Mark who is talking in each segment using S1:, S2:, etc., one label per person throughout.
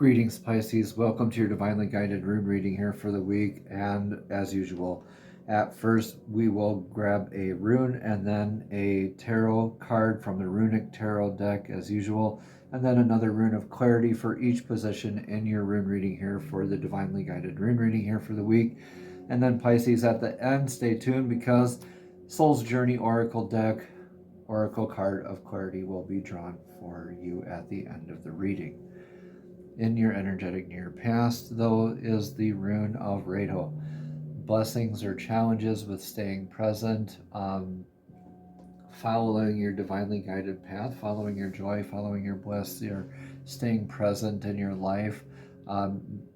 S1: Greetings, Pisces. Welcome to your divinely guided rune reading here for the week. And as usual, at first we will grab a rune and then a tarot card from the runic tarot deck as usual, and then another rune of clarity for each position in your rune reading here for the divinely guided rune reading here for the week. And then Pisces at the end, stay tuned because Soul's Journey Oracle deck, Oracle card of clarity will be drawn for you at the end of the reading. In your energetic near past, though, is the rune of Rado. Blessings or challenges with staying present, following your divinely guided path, following your joy, following your bliss, your staying present in your life,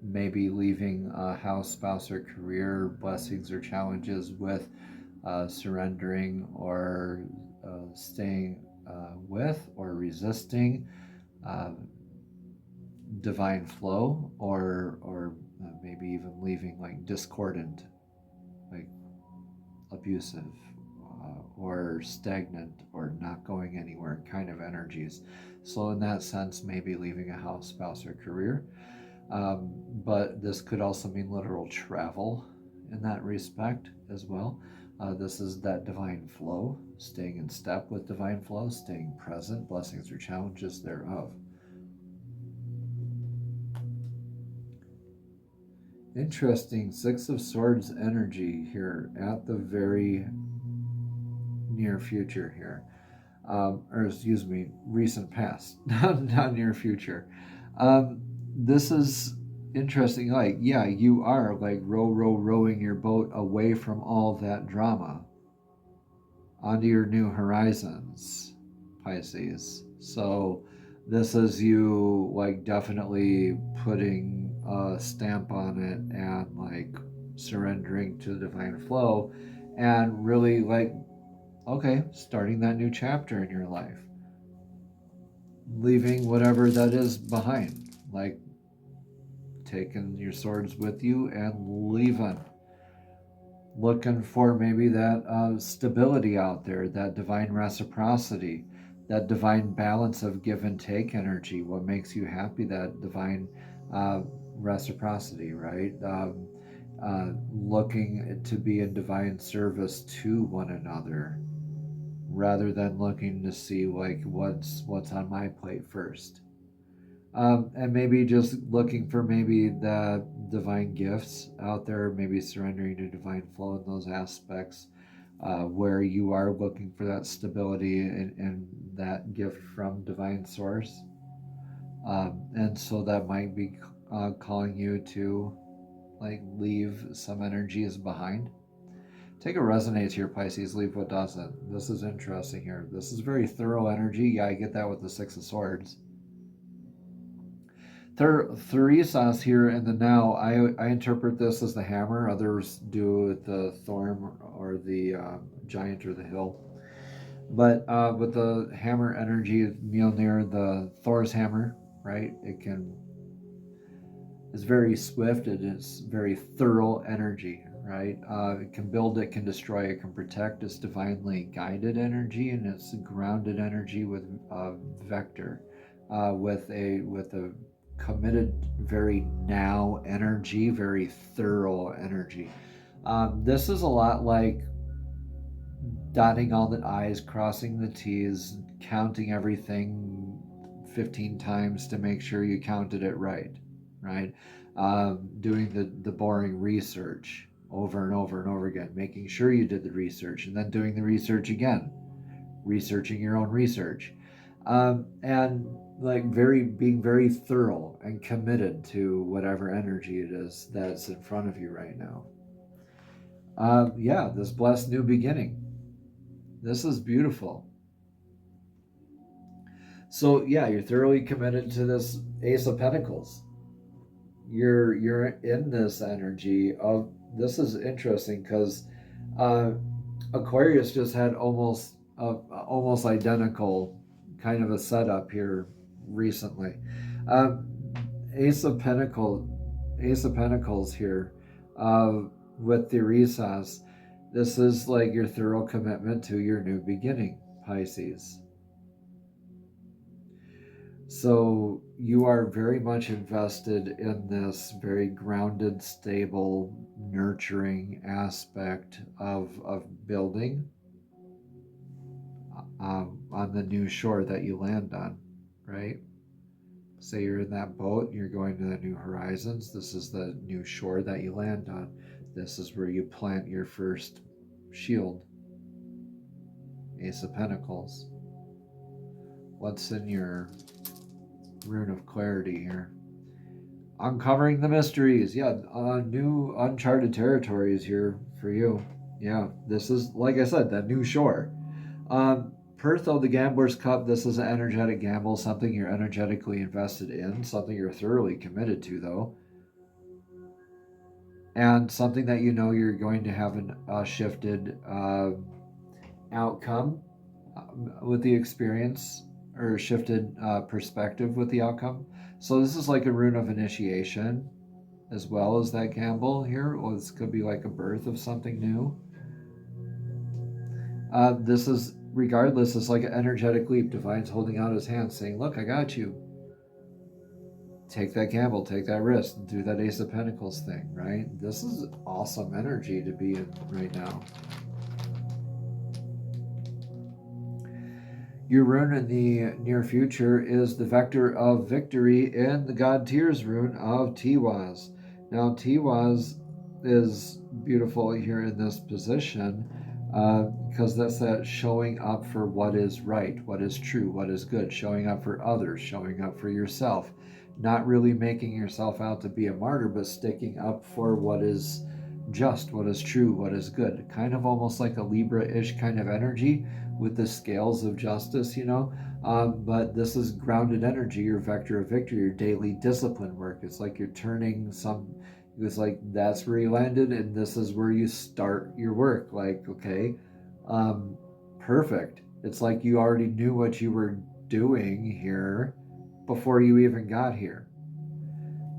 S1: maybe leaving a house, spouse, or career, blessings or challenges with surrendering or staying with or resisting divine flow, or maybe even leaving like discordant, like abusive or stagnant or not going anywhere kind of energies. So in that sense, maybe leaving a house, spouse, or career. But this could also mean literal travel in that respect as well. This is that divine flow, staying in step with divine flow, staying present, blessings or challenges thereof. Interesting Six of Swords energy here at the very near future here. Or excuse me, recent past, not near future. This is interesting. Like, yeah, you are like rowing your boat away from all that drama onto your new horizons, Pisces. So this is you like definitely putting a stamp on it and like surrendering to the divine flow and really like, okay, starting that new chapter in your life, leaving whatever that is behind, like taking your swords with you and leaving, looking for maybe that stability out there, that divine reciprocity, that divine balance of give and take energy, what makes you happy, that divine reciprocity, right? Looking to be in divine service to one another rather than looking to see like what's on my plate first. And maybe just looking for maybe the divine gifts out there, maybe surrendering to divine flow in those aspects where you are looking for that stability and that gift from divine source. And so that might be calling you to like leave some energies behind. Take what resonates here, Pisces, leave what doesn't. This is interesting here. This is very thorough energy. Yeah, I get that with the Six of Swords. Theresas here in the now, I interpret this as the hammer. Others do with the thorn or the giant or the hill. But with the hammer energy, Mjolnir, the Thor's hammer, right? It's very swift and it's very thorough energy, right? It can build, it can destroy, it can protect. It's divinely guided energy and it's grounded energy with vector, with a committed, very now energy, very thorough energy. This is a lot like dotting all the I's, crossing the T's, counting everything 15 times to make sure you counted it right? Doing the boring research over and over and over again, making sure you did the research, and then doing the research again, researching your own research, and like being very thorough and committed to whatever energy it is that's in front of you right now. Yeah, this blessed new beginning. This is beautiful. So yeah, you're thoroughly committed to this Ace of Pentacles. You're in this energy of, this is interesting because Aquarius just had almost identical kind of a setup here recently. Ace of Pentacles here with Theresas. This is like your thorough commitment to your new beginning, Pisces. So you are very much invested in this very grounded, stable, nurturing aspect of building on the new shore that you land on, right? Say you're in that boat, you're going to the new horizons. This is the new shore that you land on. This is where you plant your first shield. Ace of Pentacles. What's in your rune of clarity here? Uncovering the mysteries. Yeah, new uncharted territories here for you. Yeah, this is, like I said, that new shore. Perth of the Gambler's Cup, this is an energetic gamble, something you're energetically invested in, something you're thoroughly committed to, though. And something that you know you're going to have a shifted outcome with the experience, or shifted perspective with the outcome. So this is like a rune of initiation, as well as that gamble here. Or this could be like a birth of something new. This is, regardless, it's like an energetic leap. Divine's holding out his hand saying, look, I got you. Take that gamble, take that risk, do that Ace of Pentacles thing, right? This is awesome energy to be in right now. Your rune in the near future is the Vector of Victory in the God Tears rune of Tiwaz. Now, Tiwaz is beautiful here in this position because that's that showing up for what is right, what is true, what is good, showing up for others, showing up for yourself, not really making yourself out to be a martyr, but sticking up for what is just, what is true, what is good. Kind of almost like a Libra-ish kind of energy with the scales of justice, you know. But this is grounded energy, your vector of victory, your daily discipline work. It's like you're turning some, it's like that's where you landed and this is where you start your work. Like, okay, perfect. It's like you already knew what you were doing here before you even got here.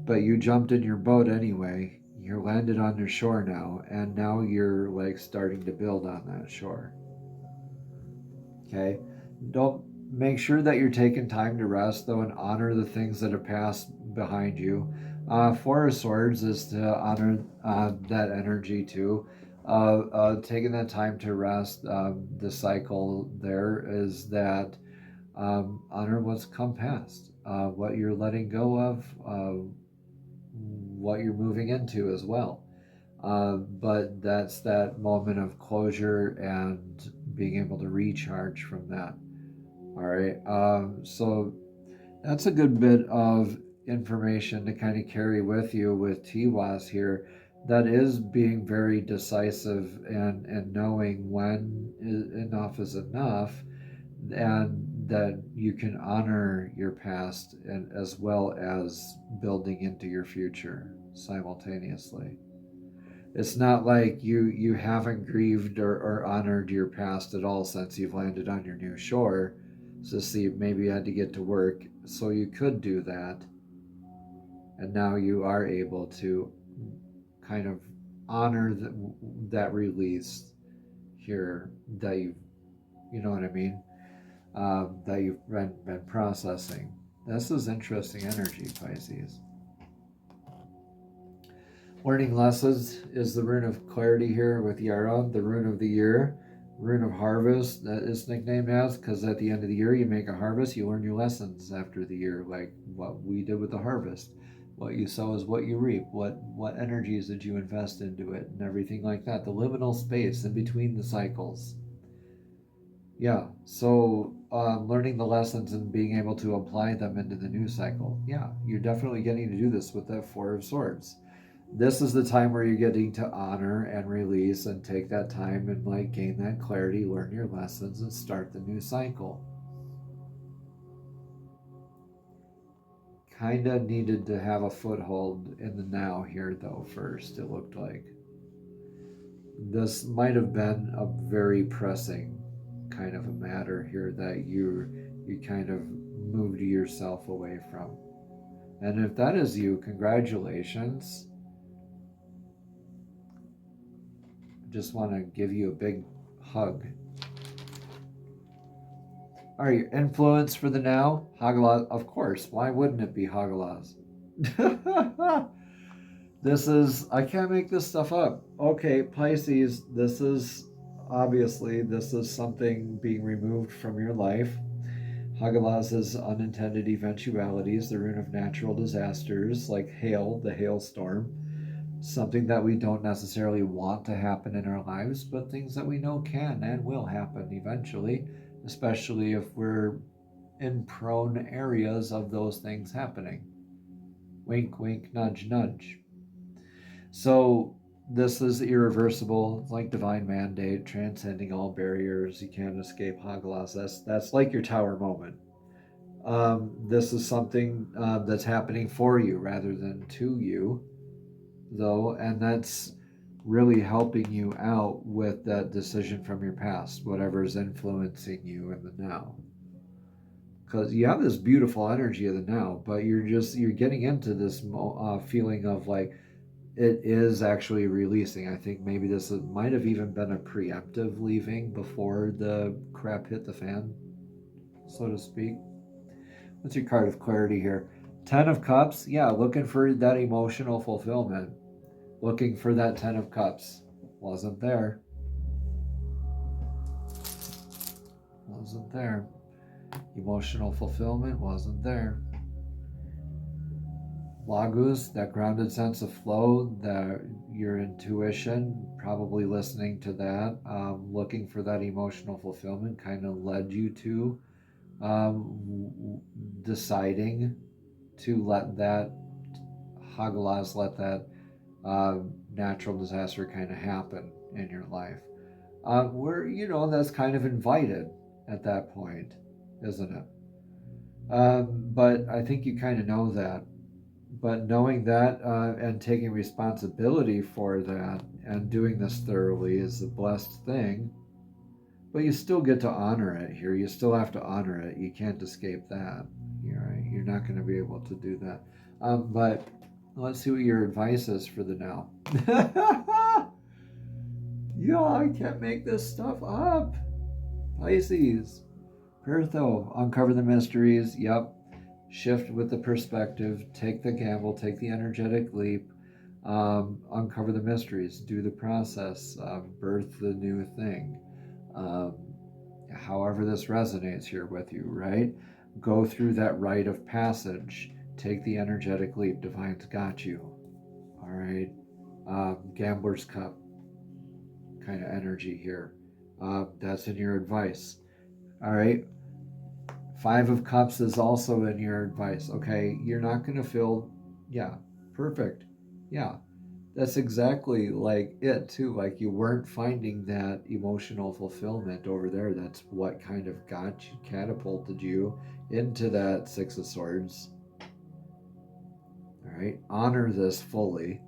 S1: But you jumped in your boat anyway. You're landed on your shore now, and now you're like starting to build on that shore. Okay? Don't make sure that you're taking time to rest though, and honor the things that have passed behind you. Four of Swords is to honor that energy too. Taking that time to rest. The cycle there is that honor what's come past, what you're letting go of, what you're moving into as well. But that's that moment of closure and being able to recharge from that. All right. So that's a good bit of information to kind of carry with you with TWAS here. That is being very decisive and knowing when enough is enough, and that you can honor your past and as well as building into your future simultaneously. It's not like you haven't grieved or honored your past at all since you've landed on your new shore. So see, maybe you had to get to work, so you could do that, and now you are able to kind of honor that release here that you know what I mean, that you've been processing. This is interesting energy, Pisces. Learning lessons is the rune of clarity here with Yaron, the rune of the year, rune of harvest that is nicknamed as, because at the end of the year you make a harvest, you learn your lessons after the year, like what we did with the harvest. What you sow is what you reap. What energies did you invest into it, and everything like that. The liminal space in between the cycles. Yeah, so learning the lessons and being able to apply them into the new cycle. Yeah, you're definitely getting to do this with that Four of Swords. This is the time where you're getting to honor and release and take that time and like gain that clarity, learn your lessons, and start the new cycle. Kind of needed to have a foothold in the now here though first, it looked like. This might have been a very pressing kind of a matter here that you kind of moved yourself away from. And if that is you, congratulations. Just want to give you a big hug. Are your influence for the now? Hagalaz, of course. Why wouldn't it be Hagalaz? This is, I can't make this stuff up. Okay, Pisces, this is something being removed from your life. Hagalaz is unintended eventualities, the rune of natural disasters like hail, the hailstorm. Something that we don't necessarily want to happen in our lives, but things that we know can and will happen eventually, especially if we're in prone areas of those things happening. Wink, wink, nudge, nudge. So this is irreversible. It's like divine mandate, transcending all barriers. You can't escape Hagalaz. That's like your tower moment. This is something that's happening for you rather than to you, though, and that's really helping you out with that decision from your past, whatever is influencing you in the now. Because you have this beautiful energy of the now, but you're getting into this feeling of like it is actually releasing. I think maybe this might have even been a preemptive leaving before the crap hit the fan, so to speak. What's your card of clarity here? 10 of Cups. Yeah, looking for that emotional fulfillment. Looking for that 10 of Cups. Wasn't there. Wasn't there. Emotional fulfillment wasn't there. Laguz, that grounded sense of flow, your intuition, probably listening to that, looking for that emotional fulfillment kind of led you to deciding to let that Hagalaz, let that natural disaster kind of happen in your life. Where, that's kind of invited at that point, isn't it? But I think you kind of know that. But knowing that and taking responsibility for that and doing this thoroughly is a blessed thing. But you still get to honor it here. You still have to honor it. You can't escape that. You're not going to be able to do that. But let's see what your advice is for the now. Yeah, I can't make this stuff up. Pisces. Pertho, uncover the mysteries. Yep. Shift with the perspective. Take the gamble. Take the energetic leap. Uncover the mysteries. Do the process. Birth the new thing. However this resonates here with you, right? Go through that rite of passage. Take the energetic leap. Divine's got you. All right. Gambler's cup kind of energy here. That's in your advice. All right. 5 of Cups is also in your advice. Okay, you're not going to feel, yeah, perfect. Yeah, that's exactly like it too. Like you weren't finding that emotional fulfillment over there. That's what kind of got you, catapulted you into that 6 of Swords. All right, honor this fully.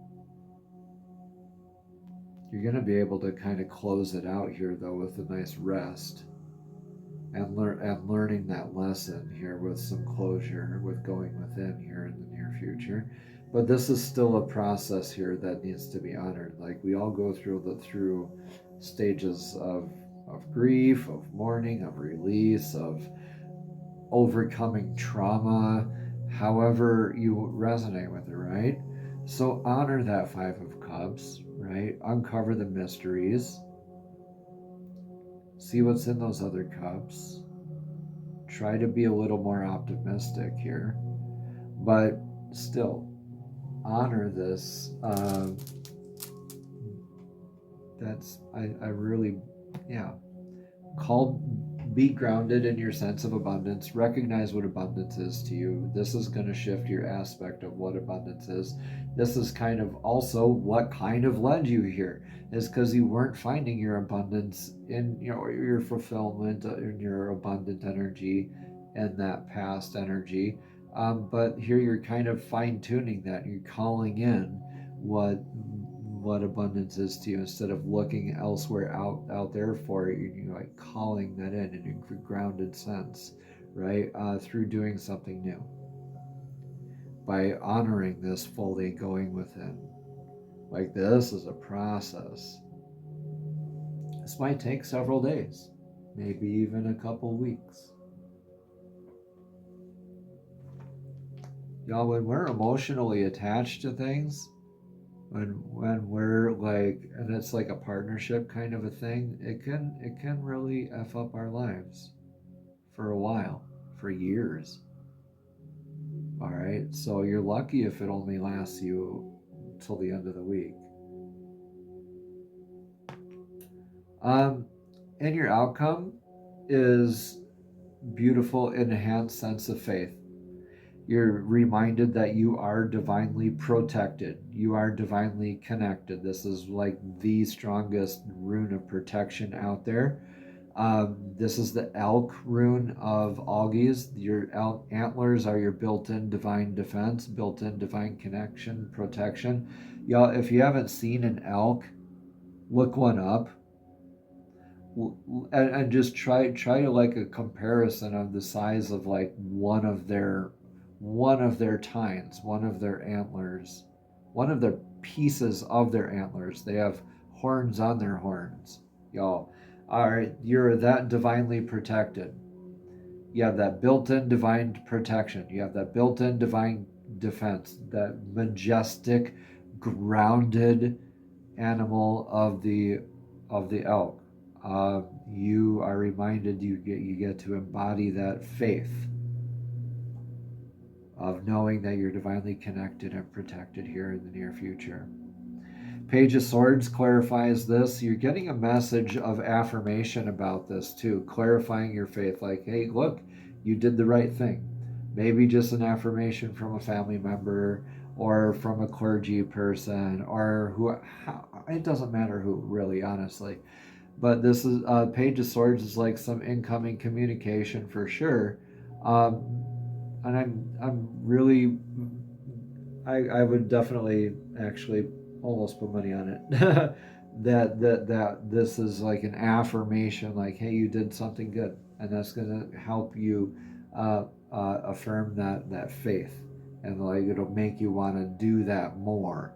S1: You're going to be able to kind of close it out here though with a nice rest. And learning that lesson here with some closure, with going within here in the near future. But this is still a process here that needs to be honored. Like we all go through stages of grief, of mourning, of release, of overcoming trauma, however you resonate with it, right? So honor that 5 of Cups, right? Uncover the mysteries. See what's in those other cups. Try to be a little more optimistic here, but still honor this. I really, yeah. Be grounded in your sense of abundance. Recognize what abundance is to you. This is going to shift your aspect of what abundance is. This is kind of also what kind of led you here, is because you weren't finding your abundance in your fulfillment in your abundant energy and that past energy. But here you're kind of fine tuning that. You're calling in what abundance is to you instead of looking elsewhere out there for it. You're like calling that in a grounded sense, right? Through doing something new, by honoring this fully, going within. Like this is a process. This might take several days, maybe even a couple weeks. Y'all, when we're emotionally attached to things, when we're like, and it's like a partnership kind of a thing, it can really F up our lives for a while, for years. All right, so you're lucky if it only lasts you till the end of the week. And your outcome is beautiful, enhanced sense of faith. You're reminded that you are divinely protected. You are divinely connected. This is like the strongest rune of protection out there. This is the elk rune of algaes. Your elk antlers are your built-in divine defense, built-in divine connection, protection. Y'all, if you haven't seen an elk, look one up. And just try to like a comparison of the size of like one of their tines, one of their antlers, one of the pieces of their antlers. They have horns on their horns, y'all. All right, you're that divinely protected. You have that built-in divine protection. You have that built-in divine defense, that majestic, grounded animal of the elk. You are reminded you get to embody that faith of knowing that you're divinely connected and protected here in the near future. Page of Swords clarifies this. You're getting a message of affirmation about this too, clarifying your faith. Like, hey, look, you did the right thing. Maybe just an affirmation from a family member or from a clergy person or who. It doesn't matter who, really, honestly. But this is Page of Swords is like some incoming communication for sure, and I'm really I would definitely actually almost put money on it that this is like an affirmation, like, hey, you did something good, and that's gonna help you affirm that faith, and like it'll make you want to do that more,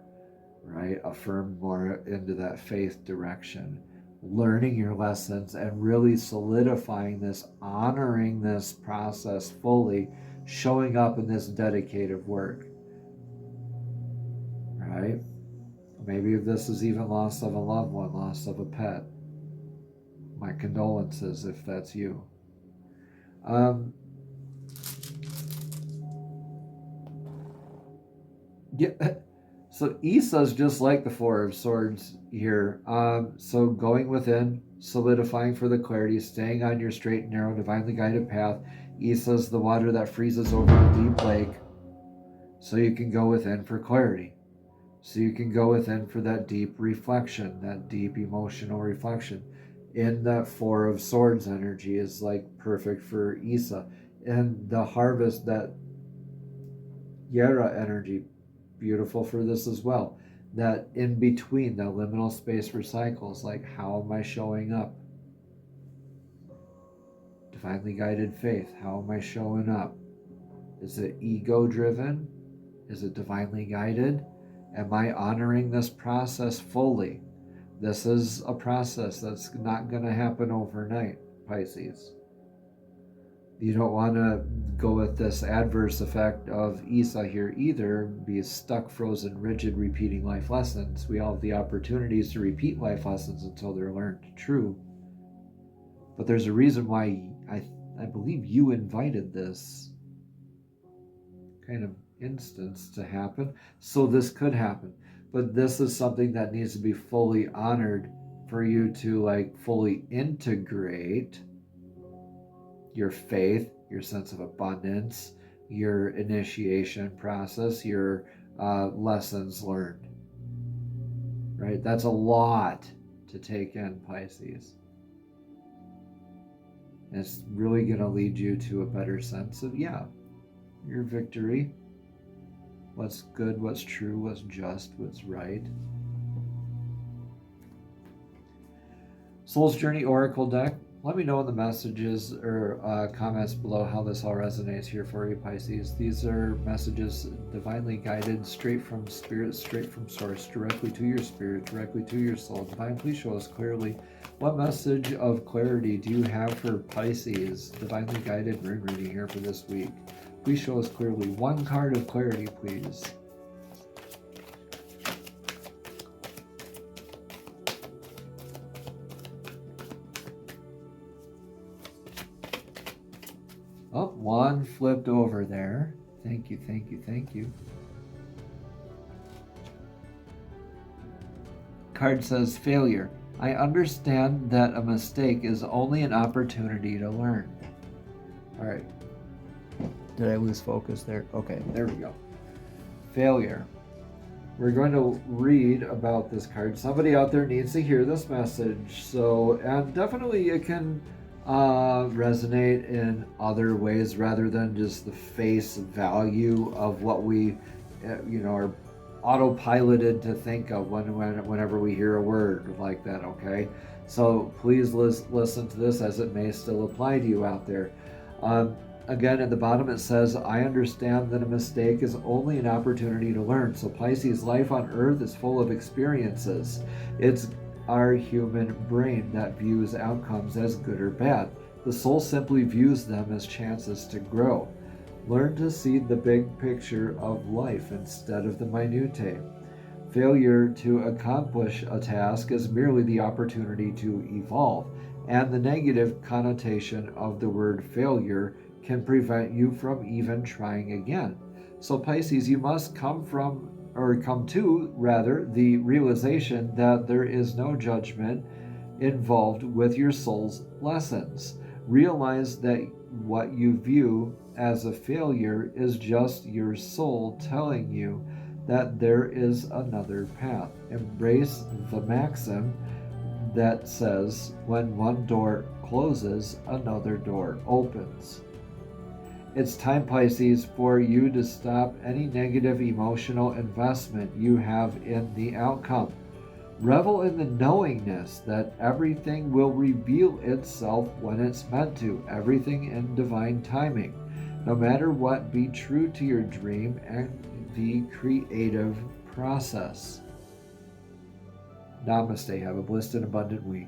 S1: right? Affirm more into that faith direction. Learning your lessons and really solidifying this, honoring this process fully, showing up in this dedicated work, right? Maybe if this is even loss of a loved one, loss of a pet, my condolences if that's you. Yeah. So Isa's just like the Four of Swords here. So going within, solidifying for the clarity, staying on your straight and narrow, divinely guided path. Isa's the water that freezes over the deep lake, so you can go within for clarity. So you can go within for that deep reflection, that deep emotional reflection. In that Four of Swords energy is like perfect for Isa. And the harvest, that Yera energy, beautiful for this as well. That in between, that liminal space for cycles, like how am I showing up? Divinely guided faith, how am I showing up? Is it ego driven? Is it divinely guided? Am I honoring this process fully? This is a process that's not going to happen overnight, Pisces. You don't want to go with this adverse effect of Isa here either, be stuck, frozen, rigid, repeating life lessons. We all have the opportunities to repeat life lessons until they're learned true. But there's a reason why I believe you invited this kind of instance to happen. So this could happen. But this is something that needs to be fully honored for you to like fully integrate your faith, your sense of abundance, your initiation process, your lessons learned, right? That's a lot to take in, Pisces. And it's really going to lead you to a better sense of, your victory, what's good, what's true, what's just, what's right. Soul's Journey Oracle deck. Let me know in the messages or comments below how this all resonates here for you, Pisces. These are messages divinely guided, straight from spirit, straight from source, directly to your spirit, directly to your soul. Divine, please show us clearly what message of clarity do you have for Pisces? Divinely guided rune reading here for this week. Please show us clearly. One card of clarity, please. Oh, one flipped over there. Thank you, thank you, thank you. Card says failure. I understand that a mistake is only an opportunity to learn. All right. Did I lose focus there? Okay, there we go. Failure. We're going to read about this card. Somebody out there needs to hear this message. So, and definitely it can resonate in other ways rather than just the face value of what we, are autopiloted to think of whenever we hear a word like that, okay? So please listen to this as it may still apply to you out there. Again, at the bottom it says, I understand that a mistake is only an opportunity to learn. So Pisces, life on Earth is full of experiences. It's our human brain that views outcomes as good or bad. The soul simply views them as chances to grow. Learn to see the big picture of life instead of the minutiae. Failure to accomplish a task is merely the opportunity to evolve, and the negative connotation of the word failure can prevent you from even trying again. So Pisces, you must come to the realization that there is no judgment involved with your soul's lessons. Realize that what you view as a failure is just your soul telling you that there is another path. Embrace the maxim that says, when one door closes, another door opens. It's time, Pisces, for you to stop any negative emotional investment you have in the outcome. Revel in the knowingness that everything will reveal itself when it's meant to, everything in divine timing. No matter what, be true to your dream and the creative process. Namaste. Have a blessed and abundant week.